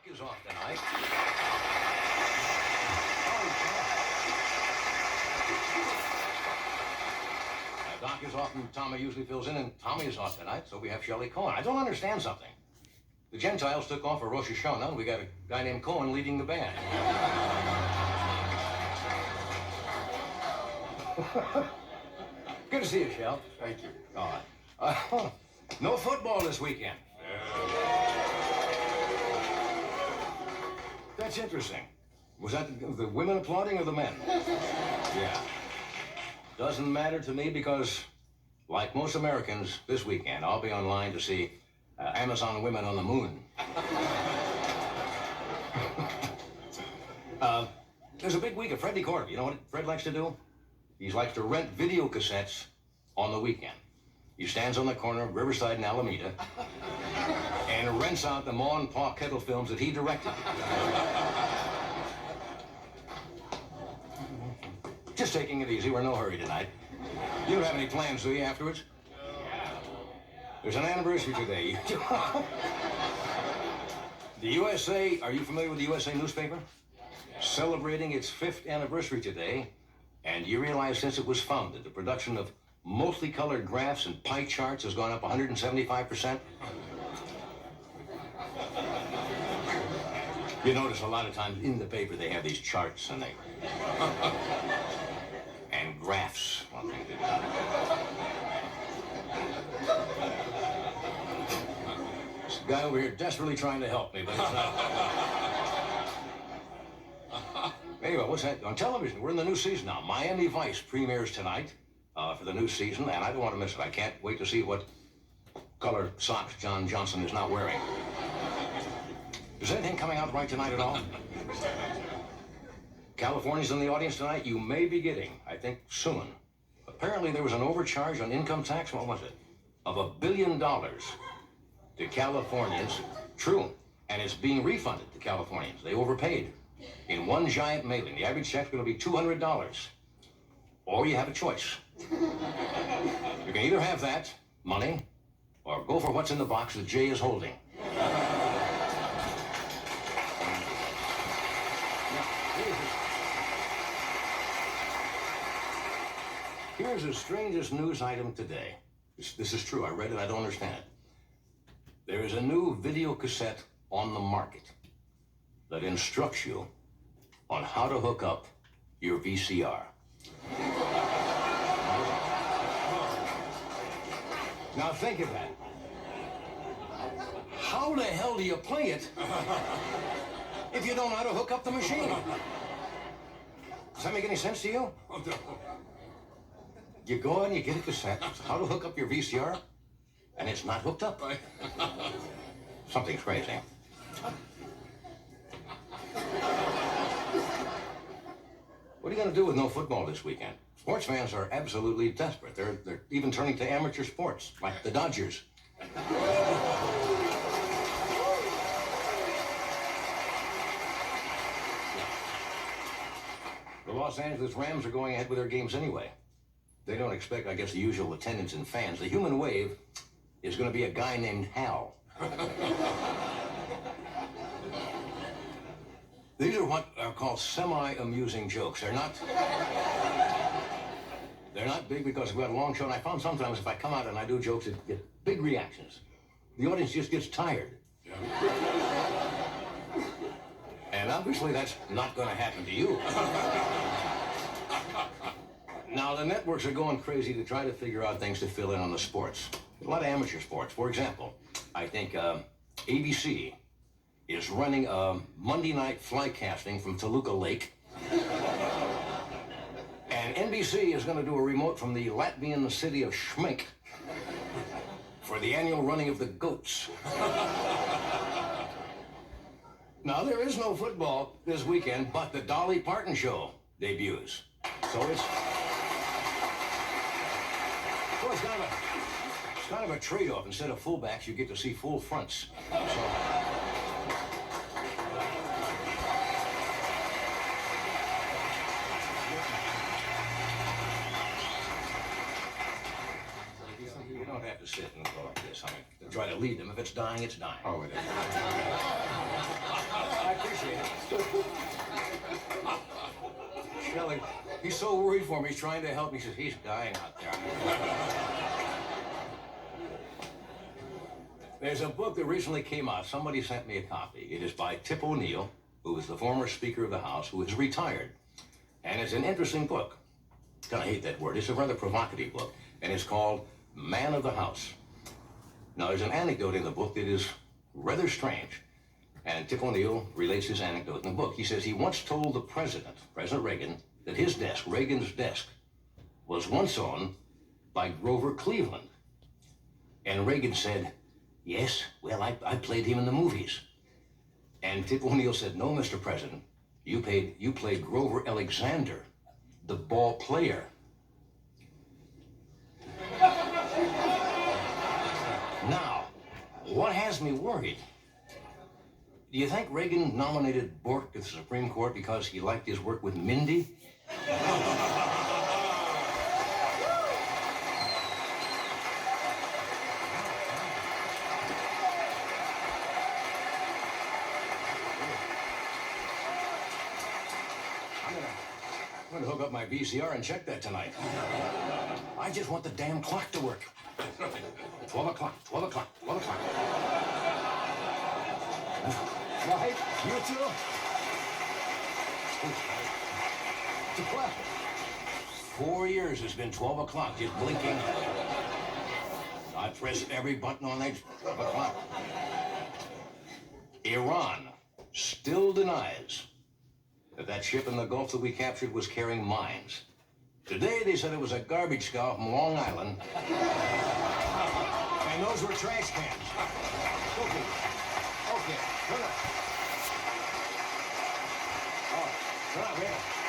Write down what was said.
Doc is off tonight. Doc is off and Tommy usually fills in, and Tommy is off tonight, so we have Shelley Cohen. I don't understand something. The Gentiles took off for Rosh Hashanah, and we got a guy named Cohen leading the band. Good to see you, Shell. Thank you. All right. No football this weekend. That's interesting. Was that the women applauding or the men? Yeah. Doesn't matter to me because, like most Americans, this weekend I'll be online to see Amazon women on the moon. There's a big week of Fred DeCorp. You know what Fred likes to do? He likes to rent video cassettes on the weekend. He stands on the corner of Riverside and Alameda and rents out the Ma and Pa Kettle films that he directed. Just taking it easy. We're in no hurry tonight. You don't have any plans, do you, afterwards? There's an anniversary today. The USA, are you familiar with the USA newspaper? Celebrating its 5th anniversary today, and you realize since it was founded, the production of mostly colored graphs and pie charts has gone up 175%. You notice a lot of times in the paper they have these charts and and graphs. This guy over here desperately trying to help me, but it's not. Anyway, what's that? On television, we're in the new season now. Miami Vice premieres tonight for the new season, and I don't want to miss it. I can't wait to see what color socks John Johnson is not wearing. Is anything coming out right tonight at all? California's in the audience tonight. You may be getting, I think, soon. Apparently there was an overcharge on income tax, what was it? Of $1 billion to Californians. True. And it's being refunded to Californians. They overpaid in one giant mailing. The average check's going to be $200. Or you have a choice. You can either have that money or go for what's in the box that Jay is holding. Here's the strangest news item today. This is true. I read it. I don't understand it. There is a new video cassette on the market that instructs you on how to hook up your VCR. Now think of that. How the hell do you play it if you don't know how to hook up the machine? Does that make any sense to you? You go and you get a cassette, how to hook up your VCR, and it's not hooked up. Something's crazy. What are you going to do with no football this weekend? Sports fans are absolutely desperate. They're even turning to amateur sports, like the Dodgers. The Los Angeles Rams are going ahead with their games anyway. They don't expect, I guess, the usual attendance and fans. The human wave is going to be a guy named Hal. These are what are called semi-amusing jokes. They're not big because we've got a long show, and I found sometimes if I come out and I do jokes, it get big reactions. The audience just gets tired. Yeah. And obviously that's not going to happen to you. Now, the networks are going crazy to try to figure out things to fill in on the sports. A lot of amateur sports. For example, I think ABC is running a Monday night fly casting from Toluca Lake. And NBC is going to do a remote from the Latvian city of Schmink for the annual running of the goats. Now, there is no football this weekend, but the Dolly Parton show debuts. So it's kind of a trade-off. Instead of fullbacks, you get to see full fronts. So, you don't have to sit and go like this. I mean, try to lead them. If it's dying, it's dying. Oh, it is. Shelley, he's so worried for me. He's trying to help me. He says, he's dying out there. There's a book that recently came out. Somebody sent me a copy. It is by Tip O'Neill, who is the former Speaker of the House, who is retired. And it's an interesting book. I hate that word. It's a rather provocative book. And it's called Man of the House. Now, there's an anecdote in the book that is rather strange. And Tip O'Neill relates his anecdote in the book. He says he once told the president, President Reagan, that his desk, Reagan's desk, was once owned by Grover Cleveland. And Reagan said, yes, well, I played him in the movies. And Tip O'Neill said, no, Mr. President, you played Grover Alexander, the ball player. Now, what has me worried? Do you think Reagan nominated Bork to the Supreme Court because he liked his work with Mindy? I'm gonna hook up my VCR and check that tonight. I just want the damn clock to work. 12 o'clock, 12 o'clock, 12 o'clock. Right? You too? It's 12. 4 years it's been 12 o'clock, just blinking. I pressed every button on that 12 o'clock. Iran still denies that ship in the Gulf that we captured was carrying mines. Today they said it was a garbage scow from Long Island. And those were trash cans. Okay. Okay. Turn up. Oh, turn up, man.